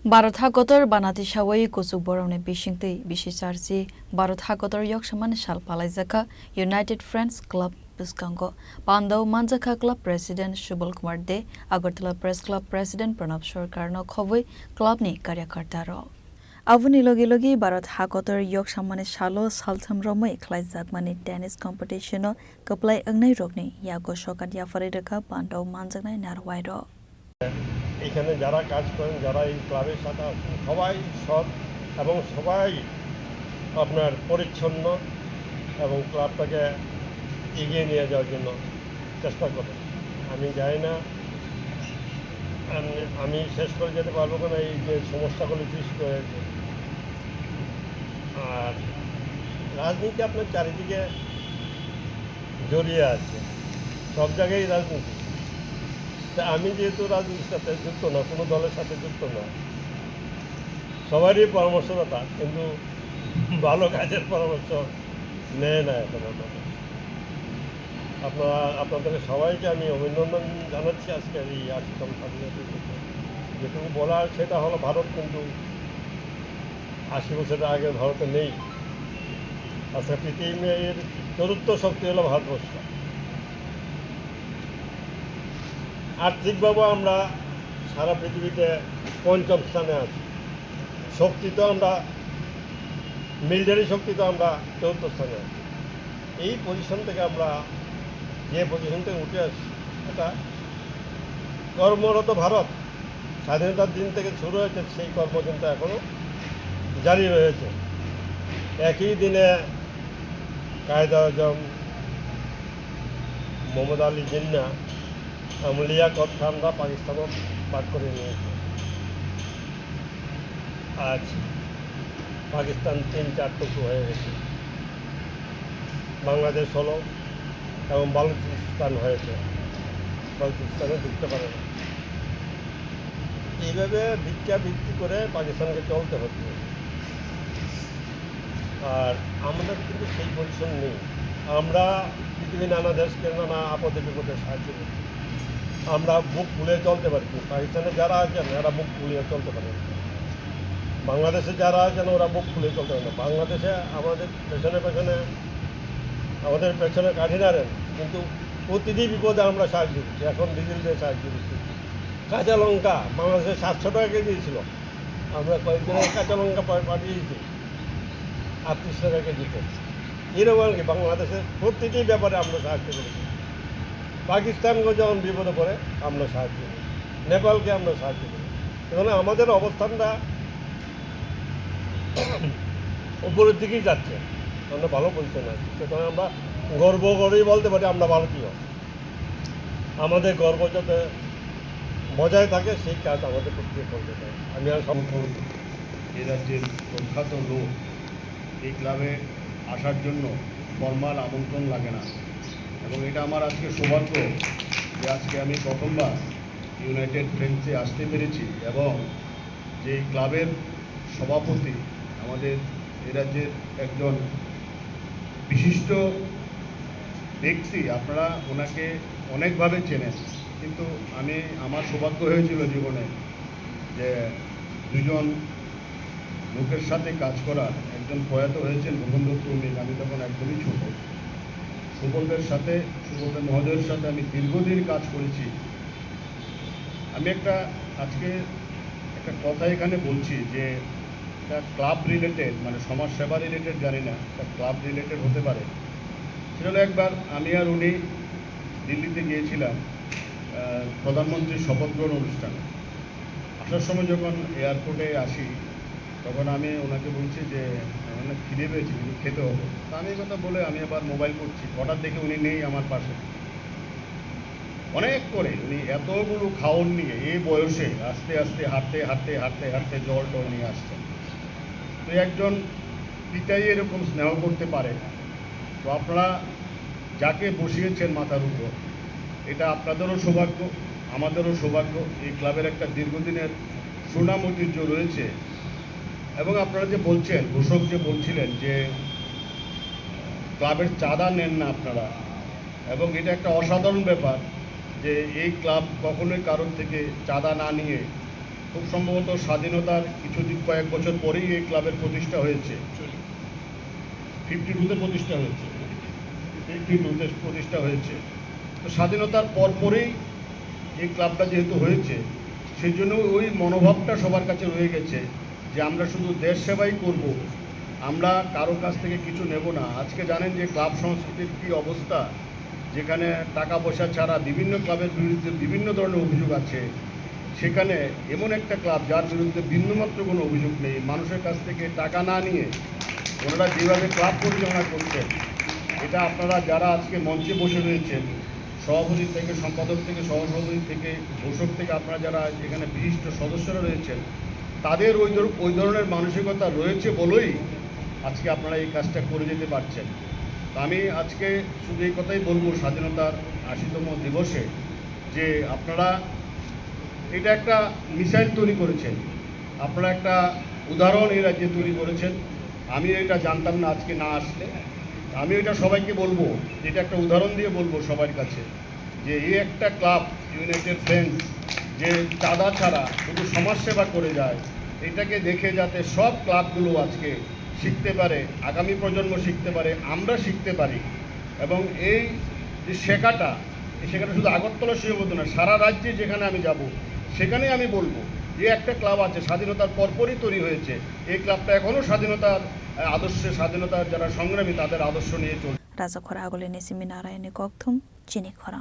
भारत हागतर बानाति सावै कुसुक बरौने बिसिंतै बिसिसारसि भारत हागतर यक्समान सालपालाइजाखा यूनाइटेड फ्रेंड्स क्लब बिस्कांगो पांडव मानजाखा club president Subal Kumar De Agartala press club president Pranab Sarkar न खबै क्लबनि कार्यकर्ता र आबुनि लगे लगे भारत हागतर यक्समाने सालो सालथाम रमै ख्लाइजाकमानि टेनिस कम्पिटिशन कप्लाइ अंगनाय रगनि यागो सकात याफारे रखा पांडव मानजाकनाय नारवाय र এখানে যারা কাজ করেন যারা এই ক্লাবের সাথে আছেন সবাই সৎ এবং সবাই আপনার পরিচ্ছন্ন এবং ক্লাবটাকে এগিয়ে নিয়ে যাওয়ার জন্য চেষ্টা করেন। আমি জানি না আমি শেষ করে যেতে পারবো না এই যে সমস্যাগুলো সৃষ্টি হয়েছে। আর রাজনীতি আপনার চারিদিকে জড়িয়ে আছে, সব জায়গায় রাজনীতি। তা আমি যেহেতু রাজনীতির সাথে যুক্ত না, কোনো দলের সাথে যুক্ত না, সবারই পরামর্শদাতা, কিন্তু ভালো কাজের পরামর্শ নেয় না এখন আপনাদের সবাইকে আমি অভিনন্দন জানাচ্ছি আজকের এই ৮০তম স্বাধীনতা দিবসে। যেটুকু বলার সেটা হলো ভারত কিন্তু ৮০ বছরের আগে ভারতে নেই। আজকে পৃথিবীর চতুর্থ শক্তি হলো ভারতবর্ষ। আর্থিকভাবে আমরা সারা পৃথিবীতে পঞ্চম স্থানে আছি। শক্তি তো আমরা মিলিটারি শক্তি তো আমরা চতুর্থ স্থানে আছি। এই পজিশন থেকে আমরা যে পজিশন থেকে উঠে আসছি, এটা কর্মরত ভারত স্বাধীনতার দিন থেকে শুরু হয়েছে, সেই কর্ম কিন্তু এখনও জারি রয়েছে। একই দিনে কায়েদ আজম, মোহাম্মদ আলী জিন্না, লিয়াকত খানরা পাকিস্তানও বাদ করে নিয়েছে। আজ পাকিস্তান ৩-৪ টুকরো হয়ে গেছে, বাংলাদেশ হলো এবং বালুচিস্তান হয়েছে, বালুচিস্তানে ঢুকতে পারে না। এইভাবে ভিক্ষাবৃত্তি করে পাকিস্তানকে চলতে হচ্ছে। আর আমাদের কিন্তু সেই পরিশ্রম নেই। আমরা পৃথিবীর নানা দেশকে নানা আপদে বিপদে সাহায্য করছি। আমরা বুক ফুলিয়ে চলতে পারি। পাকিস্তানে যারা আছেন এরা বুক ফুলিয়ে চলতে পারে, বাংলাদেশে যারা আছেন ওরা বুক ফুলিয়ে চলতে পারে না। বাংলাদেশে আমাদের পেছনে কাঠি নাড়েন, কিন্তু প্রতিটি বিপদে আমরা সাহায্য করছি। এখন ডিজেল দিয়ে সাহায্য করছি। কাঁচা লঙ্কা বাংলাদেশে 700 টাকা কেজি ছিল, আমরা কয়েকজনের কাঁচা লঙ্কা পাঠিয়েছি 38 টাকা কেজিতে। এরকম আর কি বাংলাদেশের প্রতিটি ব্যাপারে আমরা সাহায্য করেছি। পাকিস্তানকে যখন বিপদে পড়ে আমরা সাহায্য করি, নেপালকে আমরা সাহায্য করি। এখানে আমাদের অবস্থানটা উপরের দিকেই যাচ্ছে, আমরা ভালো পজিশনে আছি। সেখানে আমরা গর্ব করেই বলতে পারি আমরা ভারতীয়। আমাদের গর্ব যাতে বজায় থাকে সেই কাজ আমাদের প্রত্যেকে করতে চাই। আমি আর এই রাজ্যের প্রখ্যাত লোক এই ক্লাবে আসার জন্য ফরমাল আমন্ত্রণ লাগে না, এবং এটা আমার আজকে সৌভাগ্য যে আজকে আমি প্রথমবার ইউনাইটেড ফ্রেন্ডসে আসতে পেরেছি, এবং যে ক্লাবের সভাপতি আমাদের এ রাজ্যের একজন বিশিষ্ট ব্যক্তি। আপনারা ওনাকে অনেকভাবে চেনেন, কিন্তু আমার সৌভাগ্য হয়েছিল জীবনে যে দুজন লোকের সাথে কাজ করার। একজন প্রয়াত হয়েছেন ভূপেন্দ্র চৌমিক, আমি তখন একদমই ছোট। সুবলদের মহোদয়ের সাথে আমি দীর্ঘদিন কাজ করেছি। আমি আজকে একটা কথা এখানে বলছি যে একটা ক্লাব রিলেটেড, মানে সমাজ সেবা রিলেটেড জানি না, একটা ক্লাব রিলেটেড হতে পারে। সেটা হলো একবার আমি আর উনি দিল্লিতে গিয়েছিলাম প্রধানমন্ত্রীর শপথ গ্রহণ অনুষ্ঠানে। আসার সময় যখন এয়ারপোর্টে আসি তখন আমি ওনাকে বলছি যে অনেক খিদে পেয়েছি, কিন্তু খেতে হবে। তা আমি কথা বলে আমি আবার মোবাইল করছি, হঠাৎ দেখে উনি নেই আমার পাশে। অনেক করে উনি এতগুলো খাওয়ার নিয়ে এই বয়সে আস্তে আস্তে হাঁটতে জল টল নিয়ে আসছেন। তো একজন পিতাই এরকম স্নেহ করতে পারে, তো আপনারা যাকে বসিয়েছেন মাথার উপর, এটা আপনাদেরও সৌভাগ্য, আমাদেরও সৌভাগ্য। এই ক্লাবের একটা দীর্ঘদিনের সুনাম ঐতিহ্য রয়েছে। এবং আপনারা যে বলছেন, ঘোষক যে বলছিলেন যে ক্লাবের চাঁদা নেন না আপনারা, এবং এটা একটা অসাধারণ ব্যাপার যে এই ক্লাব কখনোই কারোর থেকে চাঁদা না নিয়ে খুব সম্ভবত স্বাধীনতার কয়েক বছর পরেই এই ক্লাবের প্রতিষ্ঠা হয়েছে। 52-তে প্রতিষ্ঠা হয়েছে। 52-তে প্রতিষ্ঠা হয়েছে। তো স্বাধীনতার পরেই এই ক্লাবটা যেহেতু হয়েছে, সেই জন্য ওই মনোভাবটা সবার কাছে রয়ে গেছে যে আমরা শুধু দেশ সেবাই করব, আমরা কারো কাছ থেকে কিছু নেব না। আজকে জানেন যে ক্লাব সংস্কৃতির কী অবস্থা, যেখানে টাকা পয়সা ছাড়া বিভিন্ন ক্লাবের বিরুদ্ধে বিভিন্ন ধরনের অভিযোগ আছে। সেখানে এমন একটা ক্লাব যার বিরুদ্ধে বিন্দুমাত্র কোনো অভিযোগ নেই, মানুষের কাছ থেকে টাকা না নিয়ে ওনারা যেভাবে ক্লাব পরিচালনা করছেন, এটা আপনারা যারা আজকে মঞ্চে বসে রয়েছেন, সভাপতি থেকে সম্পাদক থেকে সহসভাপতি থেকে ঘোষক থেকে আপনারা যারা এখানে বিশিষ্ট সদস্যরা রয়েছেন, তাদের ওই ধরনের মানসিকতা রয়েছে বলেই আজকে আপনারা এই কাজটা করে যেতে পারছেন। তো আমি আজকে শুধু এই কথাই বলবো স্বাধীনতার 80তম দিবসে যে আপনারা এটা একটা মিসাইল তৈরি করেছেন, আপনারা একটা উদাহরণ এই রাজ্যে তৈরি করেছেন। আমি এটা জানতাম না আজকে না আসলে। আমি এটা সবাইকে বলবো, এটা একটা উদাহরণ দিয়ে বলবো সবার কাছে যে এই একটা ক্লাব ইউনাইটেড ফ্রেন্ডস যে চাঁদা ছাড়া শুধু সমাজসেবা করে যায়, এটাকে দেখে যাতে সব ক্লাবগুলো আজকে শিখতে পারে, আগামী প্রজন্ম শিখতে পারে, আমরা শিখতে পারি। এবং এই যে শেখাটা শুধু আগরতলা সীমাবদ্ধ না, সারা রাজ্যে যেখানে আমি যাব সেখানে আমি বলবো যে একটা ক্লাব আছে স্বাধীনতার পরপরই তৈরি হয়েছে, এই ক্লাবটা এখনও স্বাধীনতার আদর্শে, স্বাধীনতার যারা সংগ্রামী তাদের আদর্শ নিয়ে চলছে। রাজা খরা আগলে নেসিমি নারায়ণে ককথুম চিনি খরা।